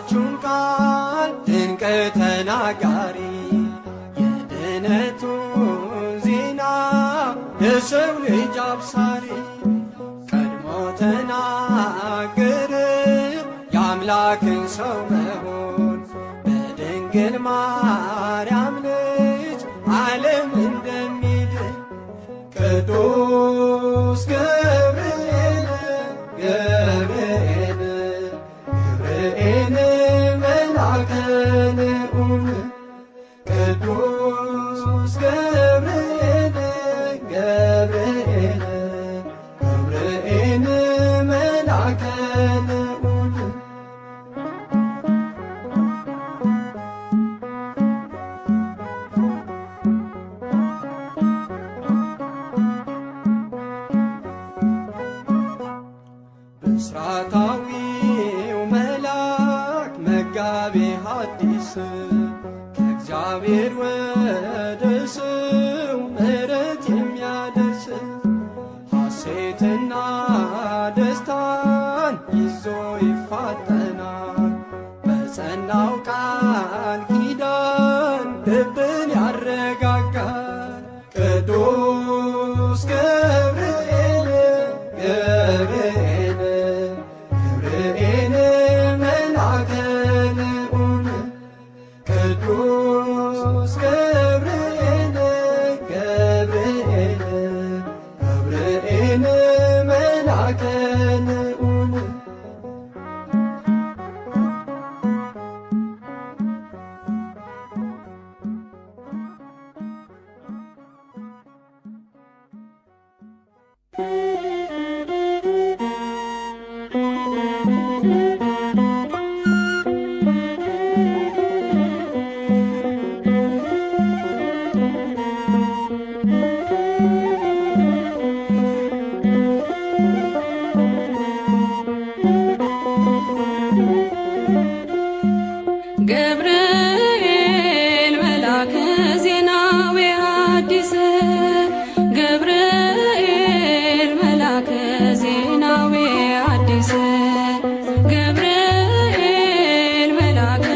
የምስራቹን ቃል ድንቅ ተናጋሪ የድነቱን ዜና የሰው ልጅ አብሳሪ ቀድሞ ተናገረ የአምላክን ሰው መሆን በድንግል ማርያም ልጅ ዓለም እንደሚድን ቅዱስ ገብርኤል ገብርኤል ገብርኤል መልአከ ልዑል ቅዱስ ገብርኤል ገብርኤል ገብርኤል መልአከ ልዑል ብስራታዊው መልአክ መጋቤ ሐዲስ ከእግዚአብሔር ወደ ሰው ምሕረት የሚያደርስ ሐሴትና ደስታን ይዞ ይፋጠናል በጸናው ቃል ኪዳን ልብን ያረጋጋል ቅዱስ ገብርኤል ገብርኤል ገብርኤል መልአከ ልዑል ቅዱስ ገብርኤል ገብርኤል ገብርኤል መልአከ ልዑል ገብርኤል መልአከ ዜናዊ ሐዲስ ገብርኤል መልአከ ዜናዊ ሐዲስ ገብርኤል መልአከ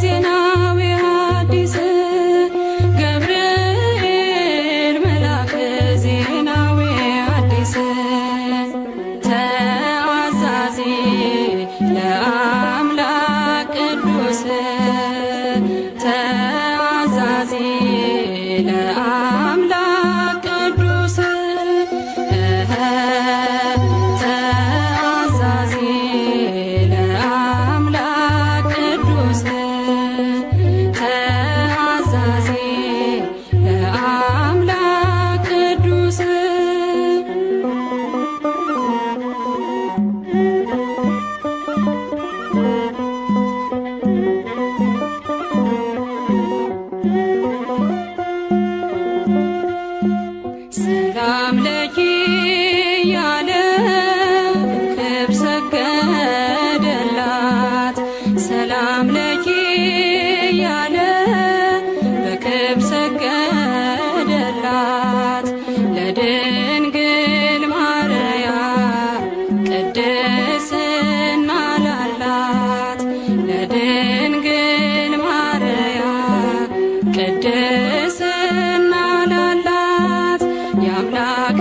ዜናዊ ሐዲስ ገብርኤል መልአከ ዜናዊ ሐዲስ ተአዛዚ ለአምላክ ቅዱስ ተአዛዚ ለአምላክ ቅዱስ ተአዛዚ ለአምላክ ቅዱስ ተአዛዚ ለአምላክ ቅዱስ ሰላም ለኪ ያለ ክብር ሰገደላት ሰላም ለኪ ያለ በክብር ሰገደላት ለድንግል ማርያም ቅድስና ላላት ለድንግል ማርያም ቅድስና ላላት የአምላክ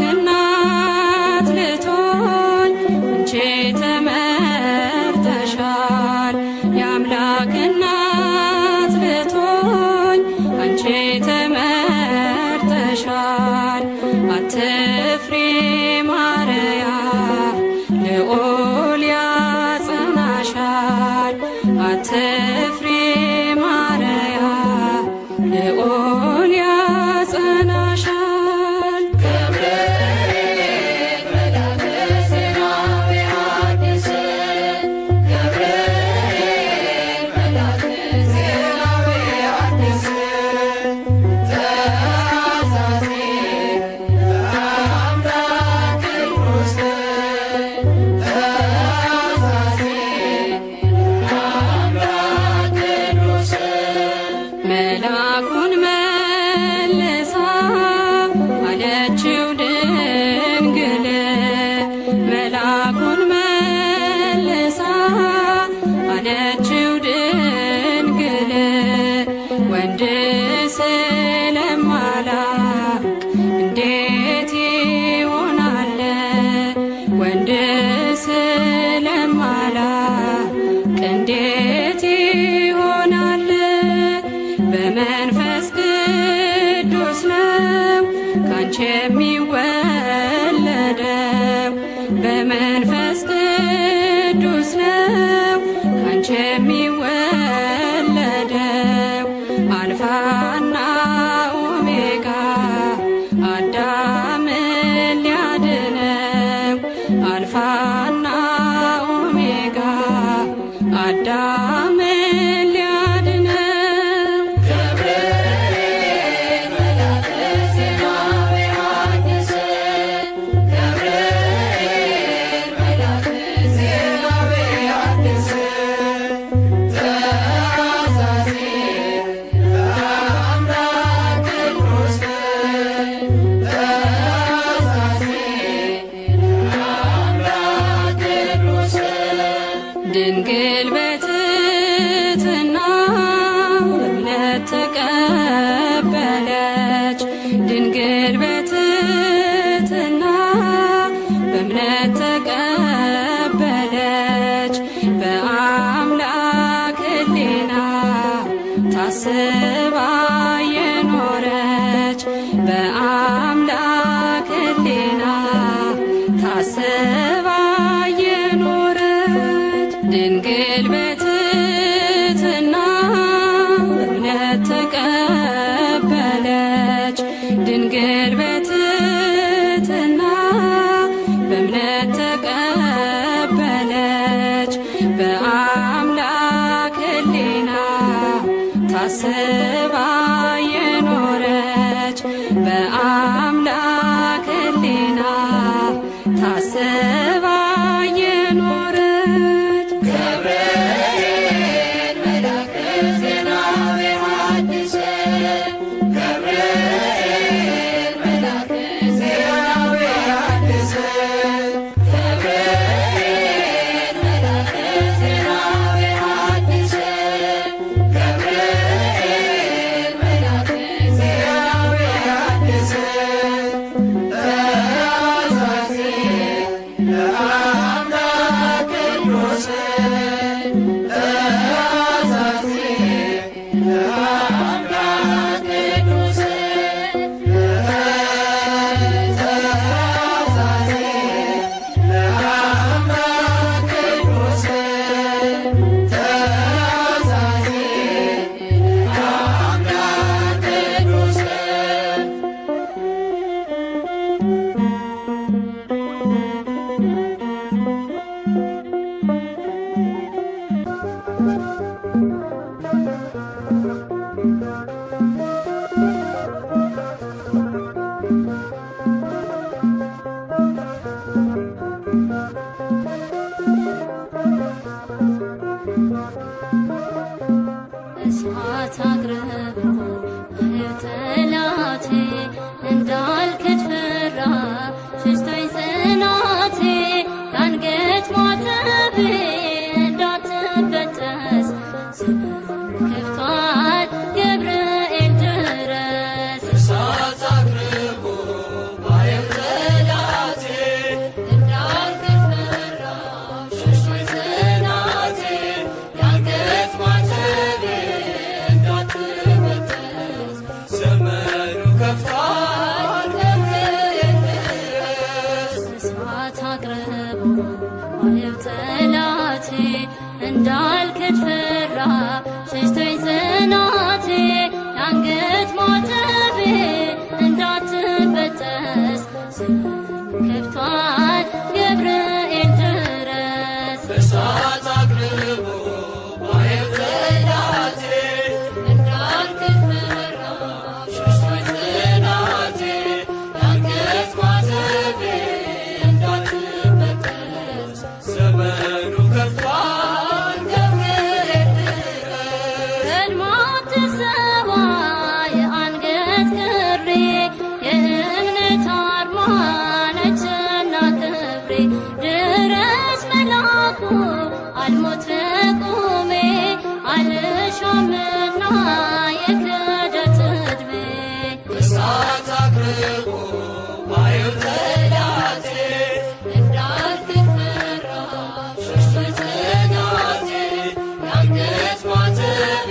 እናት ልትሆኝ አንቺ ተመርተሻል የአምላክ እናት ልትሆኝ አንቺ ተመርተሻል አትፍሪ ማርያም ልዑል ያጸናሻል አትፍሪ ማርያም ልዑል ያጸናሻል ገብርኤል መልአከ ዜናዊ ሐዲስ ገብርኤል መልአከ ዜናዊ ሐዲስ ተአዛዚ ለአምላክ ቅዱስ ተአዛዚ ለአምላክ ቅዱስ መልአኩን ወለደው አልፋና ኦሜጋ አዳምን ሊያድነው አልፋና ኦሜጋ አዳምን ሊያድነው ገብርኤል መልአከ ዜና በዮሐንስ ገብርኤል መልአከ ዜና በዮሐንስ ተአዛዚ ለአምላክ ቅዱስ ተአዛዚ ለአምላክ ቅዱስ ድንግል በትሕትና በእምነት ተቀበለች ድንግል በትሕትና በእምነት ተቀበለች በአምላክ ሕሊና ታስባ የኖረች በአምላክ ሕሊና ታስባ የኖረች ድንግል በትሕትና በእምነት ተቀበለች ድንግል በትሕትና በእምነት ተቀበለች በአምላክ ሕሊና ታስባ የኖረች በአምላክ ሕሊና ታስባ የኖረች ገብርኤል መልአከ ዜና በዮሐንስ ገብርኤል መልአከ ዜና በዮሐንስ ገብርኤል መልአከ ዜና በዮሐንስ ገብርኤል መልአከ ዜና በዮሐንስ ተአዛዚ ለአምላክ ቅዱስ ተአዛዚ ለአምላክ ቅዱስ ተአዛዚ ለአምላክ ቅዱስ ተአዛዚ ለአምላክ ቅዱስ እሳት አቅርቦ ጠላቴ እንዳልክድ ፈራ ሸሽቶኝ ጽናቴ የአንገት ማተቤ እንዳትበጠስ ዘመኑ ከፍቷል ገብርኤል ድረስ እሳት አቅርቦ ባየው ጠላቴ እንዳልክድ ፈራ ሸሽቶኝ ጽናቴ የአንገት ማተቤ እንዳትበጠስ ዘመኑ ከፍቷል ገብርኤል ድረስ እሳት አቅርቦ ባየው ጠላቴ እንዳልክድ ፈራ ሸሽቶኝ ጽናቴ የአንገት ማተቤ እንዳትበጠስ ዘመኑ ከፍቷል ገብርኤል ድረስ እሳት አቅርቦ ባየው ጠላቴ እንዳልክድ ፈራ ሸሽቶኝ ጽናቴ የአንገት ማተቤ እንዳትበጠስ ዘመኑ ከፍቷል ገብርኤል ድረስ ቀድሞት ትሰዋ የአንገት ክሬ የእምነት አርማ ነችና ክብሬ ድረስ መላኩ አልሞት በቁሜ አልሻምና የክህደት ዕድሜ እሳት አቅርቦ ባየው ጠላቴ እንዳልክድ ፈራ ሸሽቶኝ ጽናቴ የአንገት ማተቤ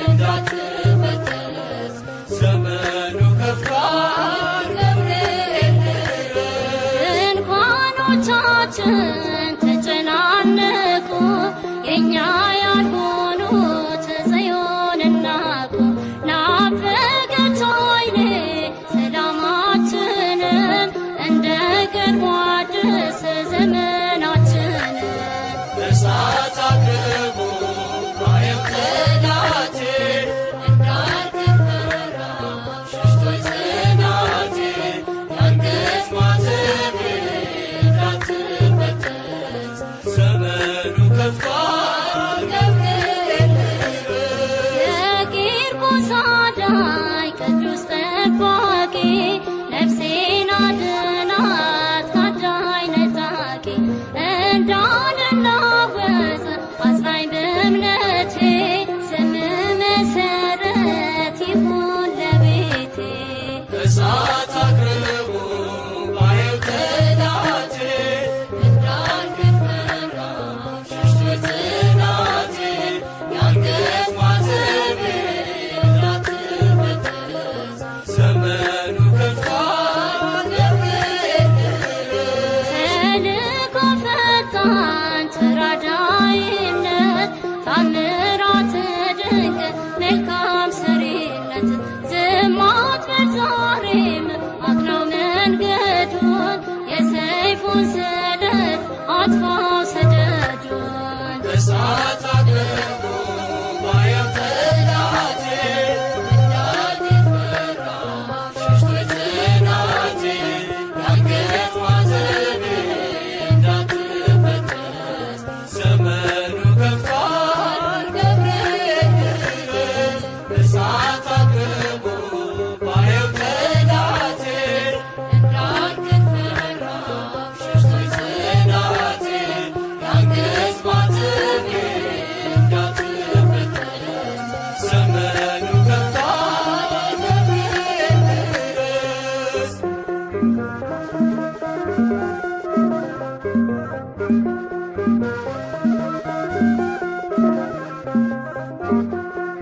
እንዳትበጠስ ዘመኑ ከፍቷል ገብርኤል ድረስ ድንኳኖቻችን ተጨናነቁ የእኛ ያልሆኑ ተጋዳይ ቅዱስ ጠባቂ ነፍሴን አድናት ካዳኝ ነጣቂ እንዳልናወጽ አጽናኝ በእምነቴ ስም መሰረት ይሁን ለቤቴ እሳት አቅርቡ ባየው ጠላቴ እንዳልፈራ ሸሽቶ ጽናቴ የአንገት ማተቤ እንዳትበጠስ ዘመኑ ከፍቷል ገብርኤል ተልእኮ ፈጣን ተራዳኢነት ታምራት ድንቅ መልካም ሰሪነት ዝም አትበል ዛሬም አቅናው መንገዱን የሰይፉን ስለት አጥፋው ሰደዱን እሳት አቅርቡ ባየው ጠላቴ እንዳልፈራ ሸሽቶ ጽናቴ የአንገት ማተቤ እንዳትበጠስ ዘመኑ ከፍቷል ገብርኤል ድረስ እሳት አቅርቡ ባየው ጠላቴ እንዳትፈራ ሸሽቶ ጽናቴ የአንገት ማተቤ እንዳትበጠስ ዘመኑ ከፍቷል ገብርኤል ድረስ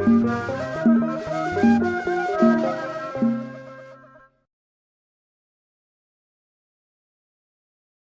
ገብርኤል